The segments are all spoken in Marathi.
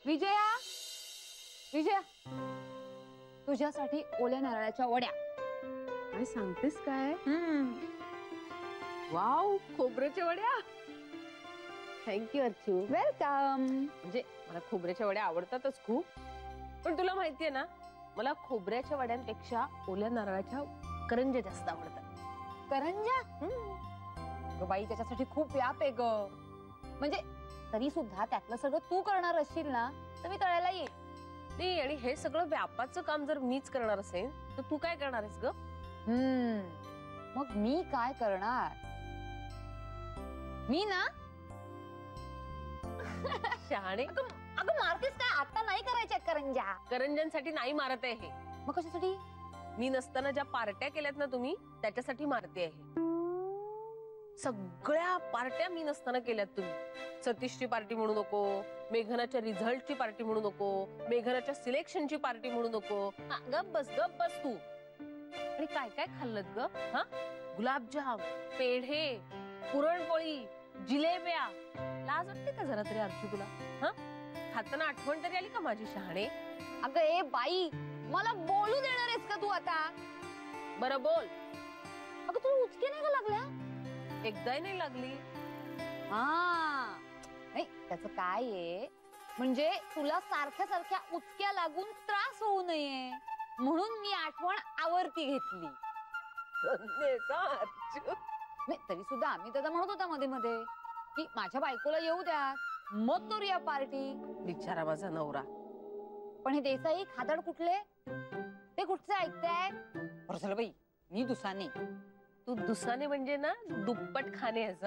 विजया, विजया, तुझ्यासाठी ओल्या नारळाच्या वड्या. काय सांगतेस काय? वाव, खोबऱ्याच्या वड्या. थँक्यू अर्चू. वेलकम. म्हणजे मला खोबऱ्याच्या वड्या आवडतातच खूप, पण तुला माहितीये ना, मला खोबऱ्याच्या वड्यांपेक्षा ओल्या नारळाच्या करंज्या जास्त आवडतात. करंज्या? ग बाई, त्याच्यासाठी खूप व्याप आहे ग. म्हणजे तरी सुद्धा त्यातलं सगळं तू करणार असशील ना, तर मी तळायला येईल. नाही, आणि हे सगळं व्यापाचं काम जर मीच करणार असेल तर तू काय करणार आहेस ग? मग मी काय करणार? मी ना शहाणे. अगं मारतेस काय? आता नाही करायच्या करंज्या. करंज्यांसाठी नाही मारत आहे हे. मग कशासाठी? मी नसताना ज्या पार्ट्या केल्यात ना तुम्ही, त्याच्यासाठी मारते आहे. सगळ्या पार्ट्या मी नसताना केल्यात तुम्ही. सतीशची पार्टी म्हणू नको, मेघनाच्या रिझल्टची पार्टी म्हणू नको, मेघनाच्या सिलेक्शनची पार्टी म्हणू नको. गप बस तू. आणि काय काय खाल्लत ग? हा, गुलाबजाम, पेढे, पुरणपोळी, जिलेब्या. लाज वाटते का जरा तरी अर्चू तुला? हा, खाताना आठवण तरी आली का माझी शहाणे? अगं ए बाई, मला बोलू देणार आहेस का तू आता? बरं बोल. अगं तुला उचके नाही का लागल्या? एकदाही नाही लागली. हा नाही, त्याचं काय आहे म्हणजे तुला सारख्या सारख्या उचक्या लागून त्रास होऊ नये म्हणून मी आठवण आवर्ती घेतली. नाही तरी सुद्धा आम्ही त्याचा म्हणत होता मध्ये मध्ये की माझ्या बायकोला येऊ द्या, मग करूया पार्टी. बिचारा माझा नवरा. पण हे देसाई खादड कुठले? ते कुठचे ऐकताय? बरं झालं बाई, मी दुसाने. तू दुसाने म्हणजे ना दुप्पट खाणे आहेस.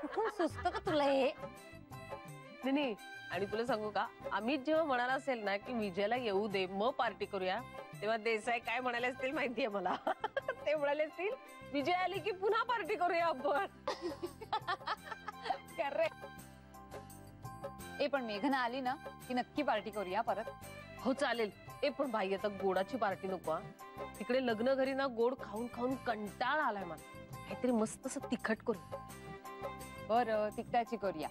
कुठून सुचतं का तुला हे? नाही, आणि तुला सांगू का, अमित जेव्हा म्हणाला असेल ना की विजयला येऊ दे मग पार्टी करूया, तेव्हा देसाई काय म्हणाले असतील माहितीये मला? ते म्हणाले असतील, विजय आली की पुन्हा पार्टी करूया आपण. ए पण मेघना आली ना की नक्की पार्टी करूया परत. हो चालेल. ए पण बाई, आता गोडाची पार्टी नको. तिकडे लग्न घरी ना गोड खाऊन खाऊन कंटाळा आलाय मला. काहीतरी मस्त असं तिखट करू. बरं, तिखटाची करूया.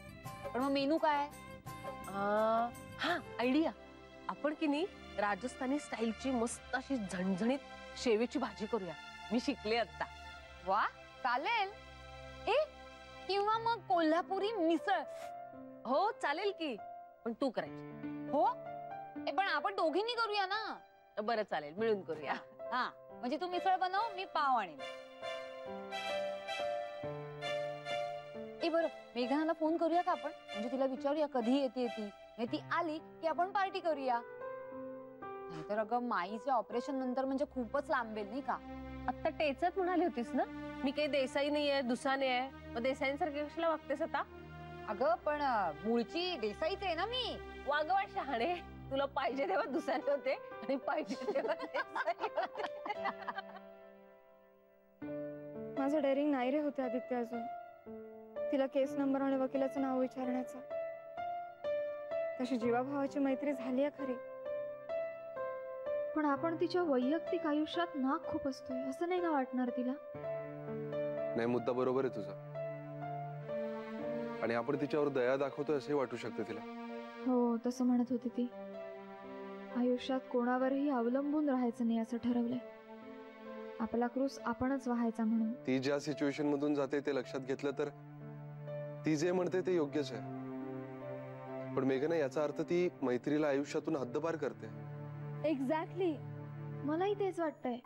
पण मग मेनू काय? हा, आयडिया. आपण की नाही राजस्थानी स्टाईलची मस्त अशी झणझणीत शेवेची भाजी करूया. मी शिकले आता. वा, चालेल. ए किंवा मग कोल्हापुरी मिसळ. हो चालेल की, पण तू करायची. हो, ए पण आपण दोघींनी करूया ना. बरं चालेल, मिळून करूया. हा, म्हणजे तू मिसळ बनव, मी पाव आणीन. ए बरं, मेघनाला फोन करूया का आपण? म्हणजे तिला विचारूया कधी येते ती. नाही ती आली की आपण पार्टी करूया. नाहीतर अगं माईच्या ऑपरेशन नंतर म्हणजे खूपच लांबेल नाही का? आता टेचत म्हणाली होतीस ना, मी काही देसाई नाहीये, दुसाने आहे. मग देसाईंसारखी कशाला वागतेस आता? अगं पण मूळची देसाईच आहे ना मी. वागवा शहाणे. तुला पाहिजे तेव्हा दुसाने होते आणि पाहिजे तेव्हा देसाई होते. माझं डेअरिंग नाही रे होते आदित्य अजून. तिला केस नंबर आणि वकिलाचं नाव विचारण्याचं. तशी जीवाभावाची मैत्री झाली आहे खरी, पण आपण तिच्या वैयक्तिक आयुष्यात नाक खूप असतोय असं नाही ना वाटणार तिला? नाही, मुद्दा बरोबर आहे तुझा. आणि आपण तिच्यावर दया दाखवतोय असे वाटू शकते तिला. हो, तसं म्हणत होती ती. आयुष्यात कोणावरही अवलंबून राहायचं नाही असं ठरवलंय. आपला क्रूस आपणच व्हायचा म्हणून. ती ज्या सिच्युएशन मधून जाते ते लक्षात घेतलं तर ती जे म्हणते ते योग्यच आहे. पण मेघना, याचा अर्थ ती मैत्रीला आयुष्यातून हद्दपार करते. एक्झॅक्टली, मलाही तेच वाटतंय.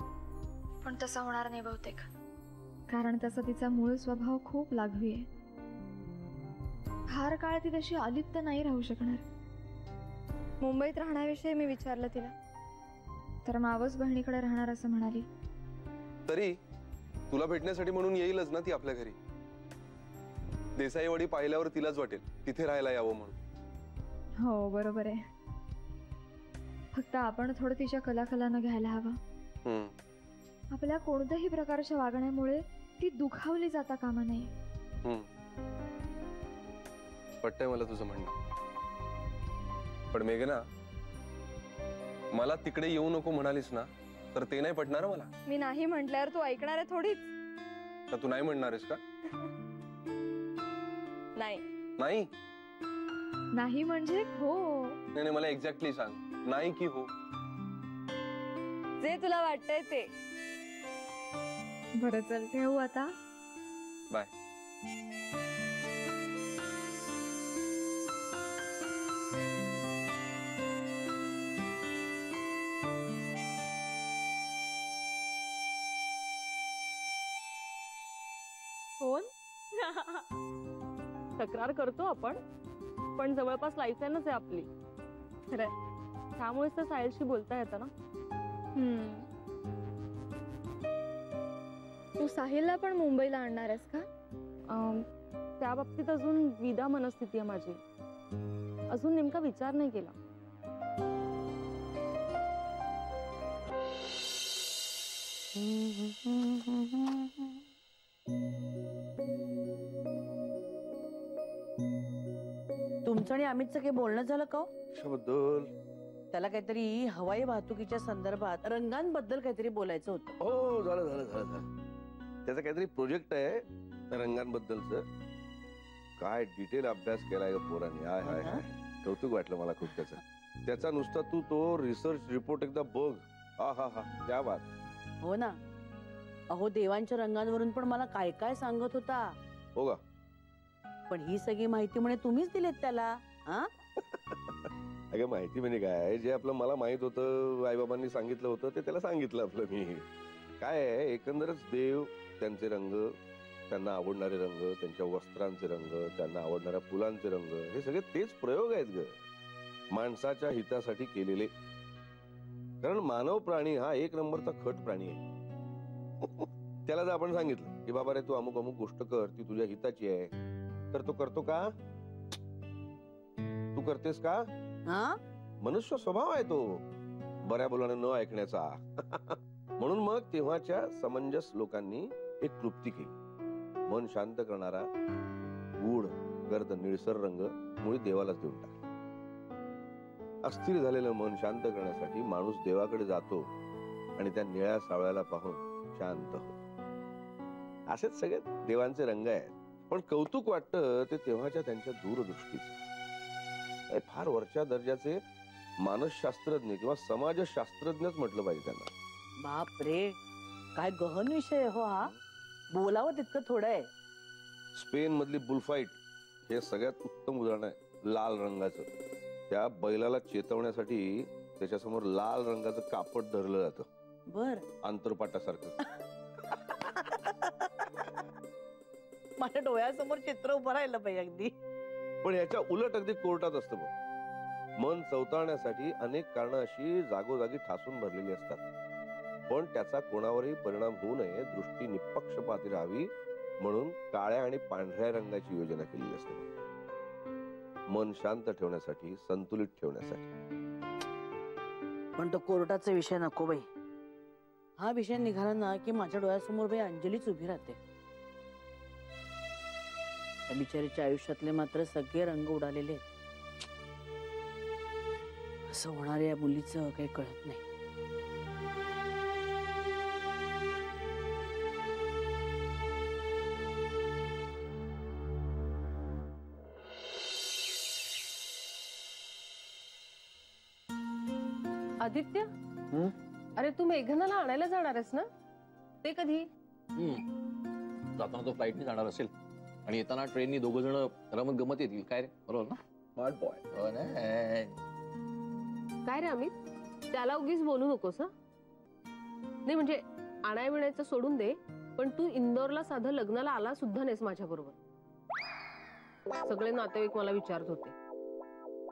पण तसं होणार नाही बहुतेक, कारण तसा तिचा मूळ स्वभाव खूप लाघवी आहे. फार काळ ती तशी अलिप्त नाही राहू शकणार. मुंबईत राहण्याविषयी मी विचारलं तिला, तर मावस बहिणीकडे राहणार असं म्हणाली. तरी तुला भेटण्यासाठी म्हणून येईलच ना ती आपल्या घरी. देसाईवाडी पाहिल्यावर तिलाच वाटेल तिथे राहायला यावं म्हणून. हो बरोबर आहे. फक्त आपण थोडं तिच्या कलाकलानं घ्यायला हवं. आपल्या कोणत्याही प्रकारच्या वागण्यामुळे ती दुखावली जाता कामा नये. पटतंय मला तुझं म्हणणं. पण मेघना, मला तिकडे येऊ नको म्हणालीस ना, तर ते नाही पटणार मला. मी नाही म्हटल्यावर तू ऐकणार आहे थोडीच. का तू नाही म्हणणार आहेस का? नाही. नाही नाही म्हणजे हो. नाही नाही, मला एक्झॅक्टली सांग, नाही की हो? जे तुला वाटतंय ते. बरं चल ठेवू आता. बाय. फोन तक्रार करतो आपण, पण जवळपास लाईफलाईनच आहे आपली. खरंय, त्यामुळेच तर साहिलशी बोलता येतं ना. तू साहिलला पण मुंबईला आणणार आहेस का? त्या बाबतीत अजून द्विधा मनस्थिती आहे माझी. अजून नेमका विचार नाही केला. तुमचं आणि अमितचं काही बोलणं झालं का हो? कशाबद्दल? त्याला काहीतरी हवाई वाहतुकीच्या संदर्भात रंगांबद्दल काहीतरी बोलायचं होतं. हो, झालं झालं झालं झालं. त्याचा काहीतरी प्रोजेक्ट आहे रंगांबद्दलच. काय डिटेल अभ्यास केलाय ग पोरांनी. हाय हाय हाय, कौतुक वाटलं मला खूप त्याचं. त्याचा नुसता तू तो रिसर्च रिपोर्ट एकदा बघ. हा हा हा, क्या बात. हो ना. अहो, देवांच्या रंगांवरून पण मला काय काय सांगत होता. हो का? पण ही सगळी माहिती म्हणे तुम्हीच दिलेत त्याला. हा अगं माहिती म्हणजे काय, जे आपलं मला माहित होतं, आईबाबांनी सांगितलं होतं ते त्याला सांगितलं आपलं मी. काय आहे, एकंदरच देव, त्यांचे रंग, त्यांना आवडणारे रंग, त्यांच्या वस्त्रांचे रंग, त्यांना आवडणाऱ्या फुलांचे रंग, हे सगळे तेच प्रयोग आहेत ग, माणसाच्या हितासाठी केलेले. कारण मानव प्राणी हा एक नंबरचा खट प्राणी आहे. त्याला जर आपण सांगितलं की बाबा रे तू अमुक अमुक गोष्ट कर, ती तुझ्या हिताची आहे, तर तो करतो का? तू करतेस का? हा मनुष्य स्वभाव आहे तो, बऱ्या बोलाने न ऐकण्याचा. म्हणून मग तेव्हाच्या समंजस लोकांनी एक क्लुप्ती केली. मन शांत करणारा गूढ गर्द निळसर रंग मुळी देवालाच देऊन टाकला. अस्थिर झालेलं मन शांत करण्यासाठी माणूस देवाकडे जातो आणि त्या निळ्या सावळ्याला पाहून शांत होतो. असेच सगळे देवांचे रंग आहेत. पण कौतुक वाटतं ते तेव्हाच्या त्यांच्या दूरदृष्टीचं. फार वरच्या दर्जाचे मानसशास्त्रज्ञ किंवा समाजशास्त्रज्ञच म्हटलं पाहिजे त्यांना. बाप रे, काय गहन विषय आहे हो हा. बोलावं तितकं थोडं आहे. स्पेन मधली बुलफाईट हे सगळ्यात उत्तम उदाहरण आहे लाल रंगाचं. त्या बैलाला चेतवण्यासाठी त्याच्यासमोर लाल रंगाचं कापड धरलं जातं, बर आंतरपाटासारखं. माझ्या डोळ्यासमोर चित्र उभं राहिलं पाहिजे अगदी. पण याच्या उलट अगदी कोर्टात असतं बघ. मन चवताळण्यासाठी अनेक कारणं अशी जागोजागी ठासून भरलेली असतात, पण त्याचा कोणावरही परिणाम होऊ नये, दृष्टी निपक्षपाती राहावी म्हणून काळ्या आणि पांढऱ्या रंगाची योजना केलेली असते. मन शांत ठेवण्यासाठी, संतुलित ठेवण्यासाठी. पण तो कोर्टाचा विषय नको बाई. हा विषय निघाला ना की माझ्या डोळ्यासमोर बाई अंजलीच उभी राहते. त्या बिचारीच्या आयुष्यातले मात्र सगळे रंग उडालेले आहेत. असं होणाऱ्या या मुलीचं काही कळत नाही. आदित्य, अरे तू मेघनाला आणायला जाणार आहेस ना? ते कधी? जाताना तो फ्लाईटने जाणार असेल आणि येताना ट्रेननी दोघ जण रमत गमत येतील. काय रे, बरोबर ना? Smart boy. काय रे अमित, त्याला उगीच बोलू नकोस. नाही म्हणजे आणाय विणायचं सोडून दे, पण तू इंदोरला साधं लग्नाला आला सुद्धा नाहीस माझ्या बरोबर. सगळे नातेवाईक मला विचारत होते.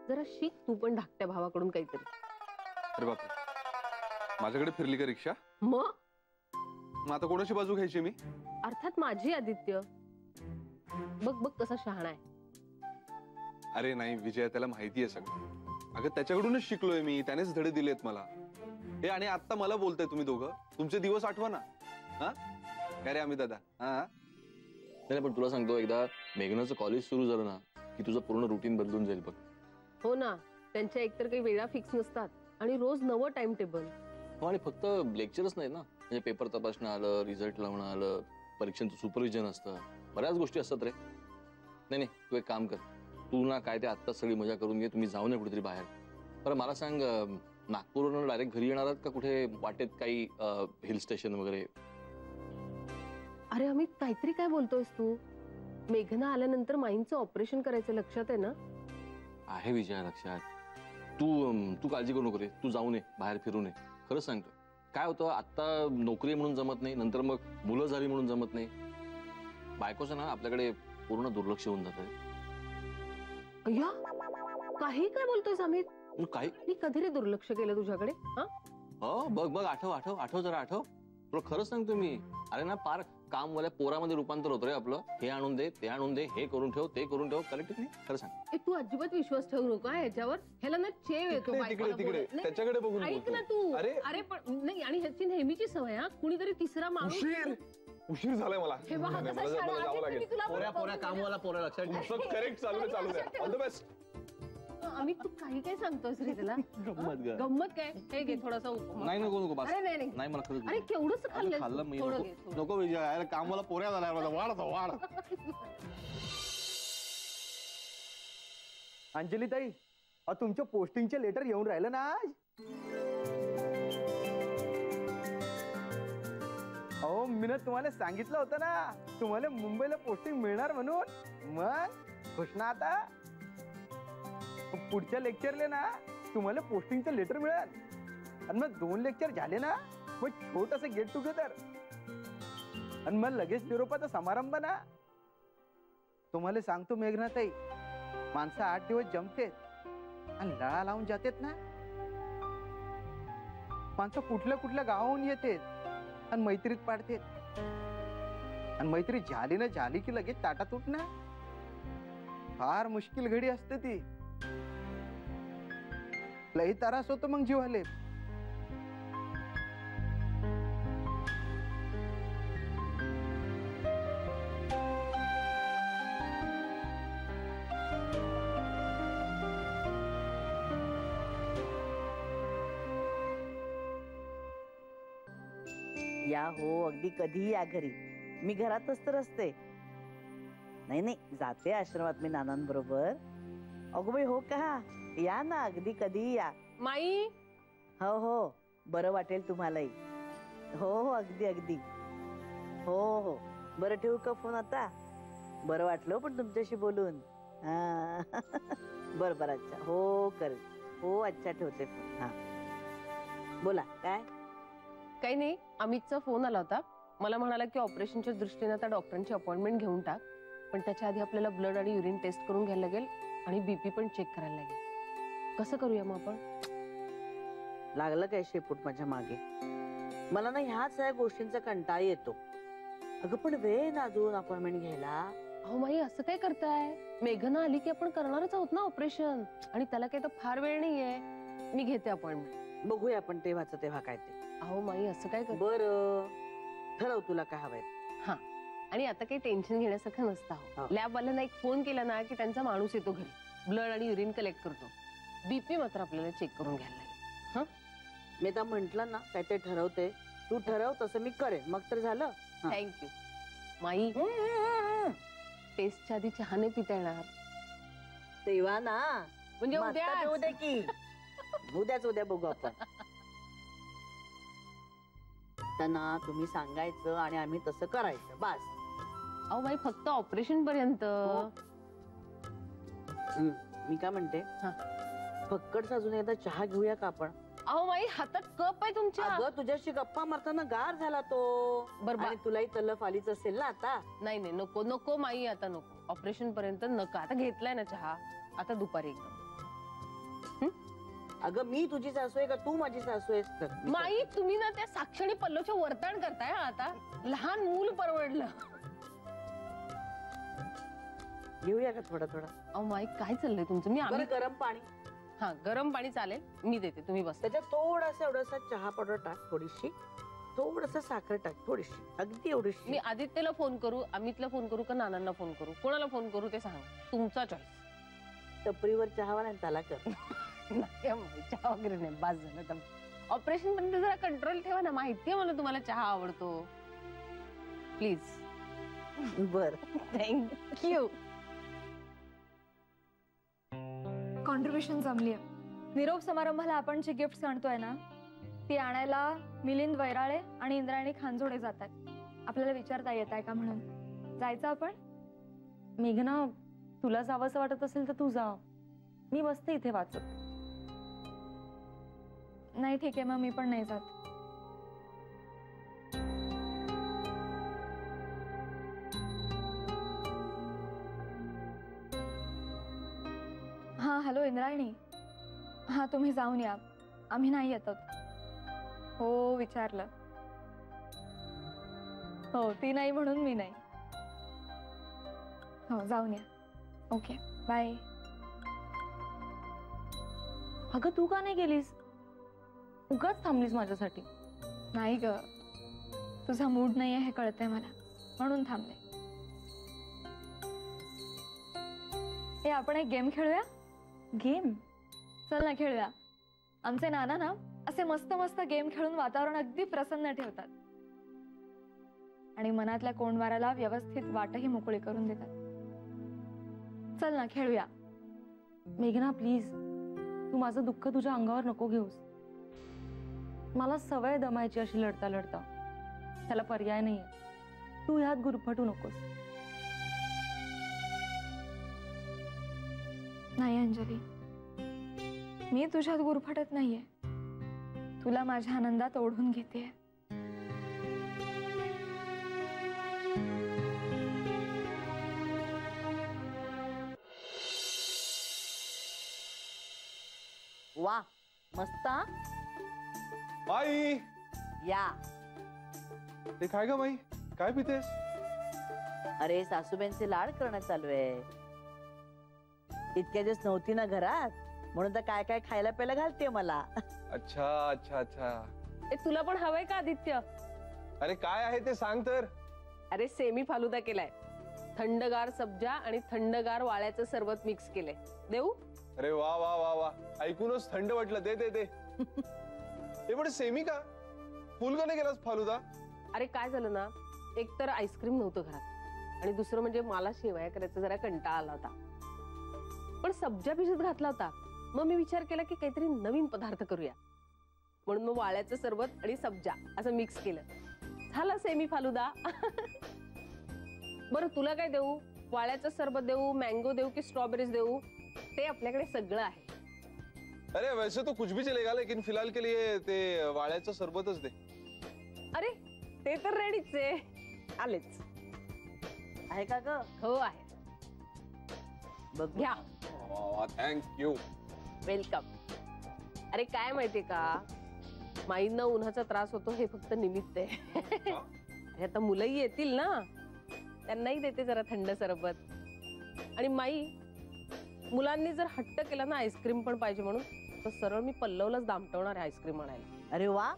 जरा शिक तू पण धाकट्या भावाकडून काहीतरी. अरे बापरे, माझ्याकडे फिरली का रिक्षा? मग आता कोणाची बाजू घ्यायची मी? अर्थात माझी. आदित्य बघ बघ कसा शहाणा आहे. अरे नाही विजय, त्याला माहिती आहे सगळं. अगं त्याच्याकडूनच शिकलोय मी, त्यानेच धडे दिलेत मला. हे आणि आता मला बोलताय तुम्ही दोघं, तुमचे दिवस आठवा ना. हा काय रे अमित दादा? हा नाही पण तुला सांगतो, एकदा मेघनाचं कॉलेज सुरू झालं ना की तुझं पूर्ण रुटीन बदलून जाईल बघ. हो ना, त्यांच्या एकतर काही वेळा फिक्स नसतात आणि रोज नवं टाइम टेबल. हो, आणि फक्त लेक्चरच नाही ना, म्हणजे पेपर तपासणं आलं, रिझल्ट लावणं आलं, परीक्षांचं सुपरविजन असतं, बऱ्याच गोष्टी असतात रे. नाही नाही, तू एक काम कर, तू ना काय ते आत्ताच सगळी मजा करून घे, तुम्ही जाऊ नये कुठेतरी बाहेर. बरं मला सांग, नागपूरवरून डायरेक्ट घरी येणार आहात का कुठे वाटेत काही हिल स्टेशन वगैरे? अरे अमित, काहीतरी काय बोलतोयस तू? मेघना आल्यानंतर माईंचं ऑपरेशन करायचं लक्षात आहे ना? आहे विजया लक्षात. तू काळजी करू नको रे, तू जाऊ नये बाहेर फिरू नये. खरंच सांगतो, काय होतं आता नोकरी म्हणून जमत नाही, नंतर मग मुलं झाली म्हणून जमत नाही. बायकोचं ना आपल्याकडे पूर्ण दुर्लक्ष होऊन जातं. अय्या, काही काय बोलतोयस अमित? काय मी कधी रे दुर्लक्ष केलं तुझ्याकडे? हा, हो बघ बघ, आठव जरा आठव. तुला खरंच सांगतो मी, अरे ना पार कामवाल्या पोरामध्ये रूपांतर होतं रे आपलं. हे आणून दे, ते आणून दे, हे करून ठेव, ते करून ठेव. करेक्ट नाही? खरं सांग. तू अजिबात विश्वास ठेवू नको ह्याच्यावर. ह्याला ना चेव येतो तिकडे बायकोला तिकडे बोलायला. नाही, त्याच्याकडे बघून ऐक ना बोलतो. तू. अरे अरे पण नाही, आणि ह्याची नेहमीची सवय, हा कुणीतरी तिसरा माणूस. उशीर झालाय मला. हे बघ, नाही, कसा मला शाळा जावं आहे, लागेल. मी तुला पोऱ्या बरोबर कामवाला पोऱ्या लक्षात ठेव. तुमचं करेक्ट चालू आहे. All the best. अमित, तू काही काय सांगतोस रे त्याला? गंमत ग. गंमत काय? हे घे थोडासा उपमा. नाही नको बस. अरे नाही नाही नाही मला खरंच अरे केवढंच खाल्लं खाल्लं मी. थोडं नको घे, थोडं. नको विजय, अरे कामवाला पोऱ्या झालाय माझा. वाढ. अंजली ताई, तुमच्या पोस्टिंगचे लेटर येऊन राहिलं ना आज? अहो मी तुम्हाला सांगितलं होतं ना, तुम्हाला मुंबईला पोस्टिंग मिळणार म्हणून. मग खुश ना आता? पुढच्या लेक्चरले ना तुम्हाला पोस्टिंगचं लेटर मिळेल. आणि मग 2 लेक्चर झाले ना, मग छोटंसं गेट टुगेदर. आणि मग लगेच निरोपाचा समारंभ ना. तुम्हाला सांगतो मेघना ताई, माणसं 8 दिवस जमतेत आणि लळा लावून जातेत ना. माणसं कुठल्या गावाहून येतेत आणि मैत्रीत पाडतेत. आणि मैत्री झाली की लगेच ताटात उठना. फार मुश्किल घडी असते ती. लई त्रास होतो मग जीवाले. या हो, अगदी कधीही या घरी. मी घरातच तर असते. नाही जाते आश्रमात मी नानांबरोबर. अगो बाई, हो का? या ना, अगदी कधीही या. माई, हो बरं वाटेल तुम्हालाही. हो अगदी. हो बरं, ठेवू का फोन आता? बरं वाटलं पण तुमच्याशी बोलून. बरं अच्छा. हो करेल. हो अच्छा, ठेवते फोन. हा बोला. काय? काही नाही, अमितचा फोन आला होता. मला म्हणाला की ऑपरेशनच्या दृष्टीने आता डॉक्टरांची अपॉइंटमेंट घेऊन टाक, पण त्याच्या आधी आपल्याला ब्लड आणि युरिन टेस्ट करून घ्यायला लागेल आणि बीपी पण चेक करायला लागेल. कसं करूया मग आपण? लागलं काय शेपूट माझ्या मागे? मला ना ह्या सगळ्या गोष्टींचा कंटाळा येतो. अगं पण वेळ ना अजून अपॉइंटमेंट घ्यायला. अहो माई, असं काय करताय? मेघना आली की आपण करणारच आहोत ना ऑपरेशन, आणि त्याला काही तर फार वेळ नाहीये. मी घेते अपॉइंटमेंट. बघूया आपण तेव्हाचं तेव्हा काय ते. अहो माई, असं काय कर. बरं ठरव तुला काय हवंय. हा, आणि आता काही टेन्शन घेण्यासारखं नसतं. हो. लॅबवाल्यांना एक फोन केला ना की त्यांचा माणूस येतो घरी, ब्लड आणि युरिन कलेक्ट करतो. बीपी मात्र आपल्याला चेक करून घ्यायला लागेल. मी आता म्हंटल ना काय ते ठरवते. तू ठरव तसं मी करेन, मग तर झालं. थँक्यू माई. टेस्टच्या आधी चहा नाही पिता येणार तेव्हा ना, म्हणजे मग आता ते उद्या की उद्या बघू आपण. त्यांना तुम्ही सांगायचं आणि आम्ही तसं करायचं बस. अहो बाई, फक्त ऑपरेशन पर्यंत. मी काय म्हणते, फक्कड अजून एकदा चहा घेऊया का आपण? अहो बाई, हातात कप आहे तुमच्या. अगं तुझ्याशी गप्पा मारताना गार झाला तो. बरं, आणि तुलाही तलफ आलीच असेल ना आता. नाही नको माई, आता नको. ऑपरेशन पर्यंत नका. आता घेतलाय ना चहा, आता दुपारी एकदम. अगं मी तुझी सासू आहे का तू माझी सासू आहेस? माई, तुम्ही ना त्या साक्षी आणि पल्लवच्या वर्तन करताय. आता लहान मूल परवडलं. घेऊया का थोडं? अहो माई, काय चाललंय तुमचं? मी आम्ही गरम पाणी. हा, गरम पाणी चालेल, मी देते, तुम्ही बस. त्याच्यात थोडासा एवढासा चहा पावडर टाक, थोडीशी, थोडस साखर टाक, थोडीशी, अगदी एवढीशी. मी आदित्यला फोन करू, अमितला फोन करू का नानांना फोन करू? कोणाला फोन करू ते सांगा, तुमचा चॉईस. टपरीवर चहावाला त्याला कर. नाही माई, चहा वगैरे नाही, बास झालं. ऑपरेशन पर्यंत जरा कंट्रोल ठेवा ना. माहितीये मला तुम्हाला चहा आवडतो. प्लीज. बर थँक्यू. कॉन्ट्रीब्युशन जमली आहे. निरोप समारंभाला आपण जी गिफ्ट आणतोय ना ती आणायला मिलिंद वैराळे आणि इंद्रायणी खानजोडे जात आहेत. आपल्याला विचारता येत आहे का म्हणून. जायचं आपण? मेघना, तुला जावंसं वाटत असेल तर तू जा, मी बसते इथे वाचत. नाही ठीक आहे, मग मी पण नाही जात. हा हॅलो इंद्रायणी. हा तुम्ही जाऊन या, आम्ही नाही येत आहोत. हो विचारलं. हो ती नाही म्हणून मी नाही. हो जाऊन या. Okay bye. अगं तू का नाही गेलीस? उगाच थांबलीस माझ्यासाठी. नाही ग, तुझा मूड नाहीये हे कळतंय मला, म्हणून थांबले. हे आपण एक गेम खेळूया. गेम? चल ना खेळूया. आमचे नाना ना असे मस्त मस्त गेम खेळून वातावरण अगदी प्रसन्न ठेवतात आणि मनातल्या कोंडवाराला व्यवस्थित वाटही मोकळी करून देतात. चल ना खेळूया. मेघना प्लीज, तू माझं दुःख तुझ्या अंगावर नको घेऊस. मला सवय दमायची अशी लढता लढता. त्याला पर्याय नाहीये. तू ह्यात गुरफटू नकोस. नाही अंजली, मी तुझ्यात गुरफटत नाहीये. तुला माझ्या आनंदात ओढून घेते. वा मस्त. माई, या. ते काय ग माई, काय पितेस? अरे सासूबाईंचे लाड करणं चालू आहे. इतक्या दिवस नव्हती ना घरात, म्हणून तर काय काय खायला प्यायला घालते मला. अच्छा अच्छा अच्छा. ए तुला पण हवंय का आदित्य? अरे काय आहे ते सांग तर. अरे सेमी फालुदा केलाय. थंडगार सब्जा आणि थंडगार वाळ्याचं सरबत मिक्स केलंय. देऊ? अरे वा वा वा वा, ऐकूनच थंड वाटलं. दे दे दे. हे पण सेमी का? फुल का नाही केलास फालुदा? अरे काय झालं ना, एक तर आईस्क्रीम नव्हतं घरात आणि दुसरं म्हणजे मला शेवया करायचा जरा कंटाळा आला होता. पण सब्जा भिजत घातला होता. मग मी विचार केला की काहीतरी नवीन पदार्थ करूया, म्हणून मग वाळ्याचं सरबत आणि सब्जा असं मिक्स केलं. झाला सेमी फालुदा. बरं तुला काय देऊ? वाळ्याचं सरबत देऊ, मँगो देऊ की स्ट्रॉबेरीज देऊ? ते आपल्याकडे सगळं आहे. अरे वैसे तो कुछ भी चलेगा, लेकिन फिलहाल के लिए ते वाळ्याचं सरबतच दे. अरे ते तर रेडीच आहे. आलेच. आहे का ग? हो आहे. बघ घ्या. थँक्यू. वेलकम. अरे काय माहितीये का, माईंना उन्हाचा त्रास होतो हे फक्त निमित्त आहे. अरे आता मुलंही येतील ना, त्यांनाही देते जरा थंड सरबत. आणि माई, मुलांनी जर हट्ट केला ना आईस्क्रीम पण पाहिजे म्हणून, तर सरळ मी पल्लवलाच दामटवणार आहे आईस्क्रीम आणायला. अरे वा,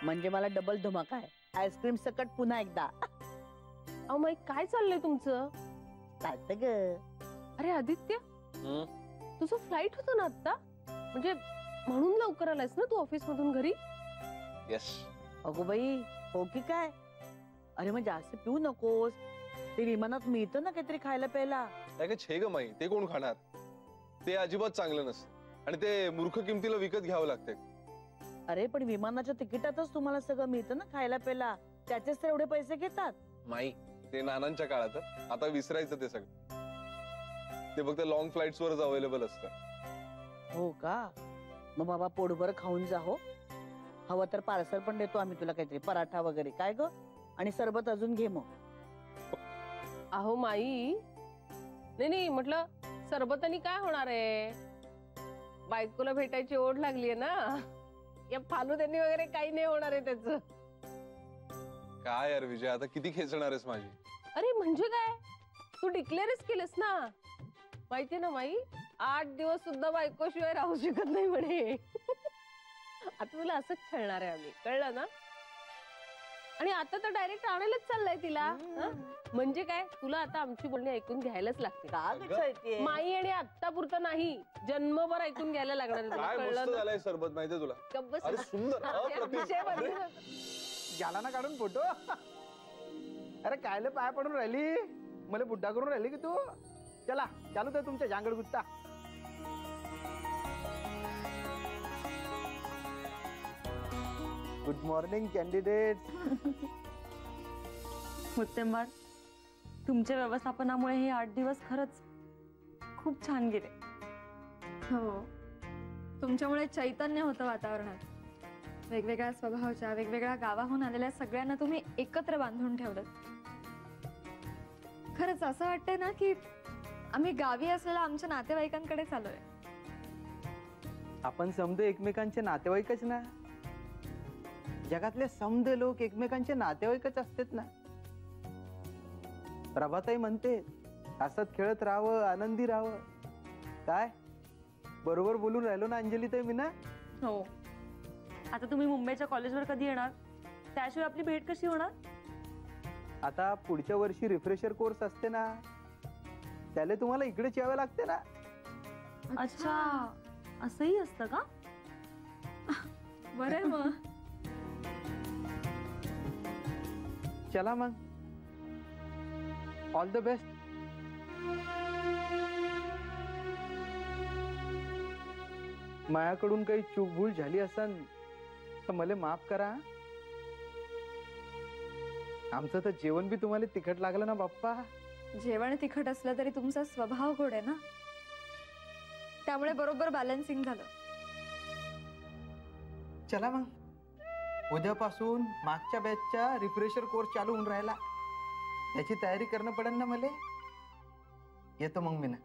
म्हणजे मला डबल धमाका आहे. आईस्क्रीम सकट पुन्हा एकदा. अहो माई काय चाललंय तुमचं? चालतं ग. अरे आदित्य, तुझं फ्लाईट होतं ना आता, म्हणजे म्हणून लवकर आलायस ना तू ऑफिस मधून घरी? येस. अगो बाई, हो की काय? अरे मग जास्त पिऊ नकोस. ते विमानात मिळतं ना काहीतरी खायला प्यायला. काय छे ग माई, ते कोण खाणार? ते अजिबात चांगलं नसतं आणि ते मूर्ख किमतीला विकत घ्यावं लागतंय. अरे पण विमानाच्या तिकिटातच तुम्हाला सगळं मिळतं ना खायला प्यायला. त्याचेच तर एवढे पैसे घेतात. माई, ते नानांच्या काळात, आता विसरायचं ते सगळं. ते फक्त लॉंग फ्लाइट्स वरच अवेलेबल असतं. हो का? मग बाबा पोटभर खाऊन जा. हो, हवं तर पार्सल पण देतो आम्ही तुला, काहीतरी पराठा वगैरे. काय ग? आणि सरबत अजून घे मग. अहो माई, नाही नाही म्हटलं, सरबतानी काय होणार आहे? बायकोला भेटायची ओढ लागलीये ना, या फालुद्यांनी वगैरे काही नाही होणार आहे त्याचं. काय यार विजय, आता किती खेचणार आहेस माझी? अरे म्हणजे काय, तू डिक्लेअरच केलंस ना. माहितीये ना माई, 8 दिवस सुद्धा बायको शिवाय राहू शकत नाही म्हणे. आता तुला असंच छळणार आहे आम्ही, कळलं ना? आणि आता तर डायरेक्ट आणायलाच चाललाय तिला. म्हणजे काय, तुला आता आमची बोलणी ऐकून घ्यायलाच लागते. का ग चैते? माई आणि आत्तापुरतं नाही, जन्मभर ऐकून घ्यायला लागणार आहे तुला, काय कळलं मस्त ना? झालंय सरबत, माहितीये तुला? गप्प बस. अरे सुंदर, अप्रतिम. विषय बदलू नका. गेला ना काढून फोटो. अरे कायले पाय पडून राहिली, मला बुड्ढा करून राहिली की तू? चला चालू तर तुमच्या जांगड गुत्ता. Good morning candidate. मुत्तेमवार, तुमच्या व्यवस्थापनामुळे हे 8 दिवस खरंच खूप छान गेले. हो, तुमच्यामुळे चैतन्य होतं वातावरणात. वेगवेगळ्या स्वभावाच्या, वेगवेगळ्या गावाहून आलेल्या सगळ्यांना तुम्ही एकत्र बांधून ठेवलं. खरंच असं वाटतंय ना की आम्ही गावी असलेल्या आमच्या नातेवाईकांकडे चाललोय. आपण समजे एकमेकांचे नातेवाईकच ना. जगातले समजे लोक एकमेकांचे नातेवाईकच असतात ना. प्रभाताई म्हणते हसत खेळत राहावं, आनंदी राहावं. काय बरोबर बोलून राहिलो ना अंजली ताई मी ना? हो. आता तुम्ही मुंबईच्या कॉलेजवर कधी येणार? त्याशिवाय आपली भेट कशी होणार? आता पुढच्या वर्षी रिफ्रेशर कोर्स असते ना, त्याला तुम्हाला इकडेच यावं लागते ना. अच्छा, असंही असतं का? बरं मग. चला मग, ऑल द बेस्ट. माझ्याकडून काही चूक भूल झाली असन तर मला माफ करा. आमचं तर जेवण बी तुम्हाला तिखट लागलं ना बाप्पा. जेवण तिखट असलं तरी तुमचा स्वभाव गोड आहे ना, त्यामुळे बरोबर बॅलन्सिंग झालं. चला मग, उद्यापासून मागच्या बॅचचा रिफ्रेशर कोर्स चालू होऊन राहिला. त्याची तयारी करणं पडेल ना मला. येतो मग मी ना.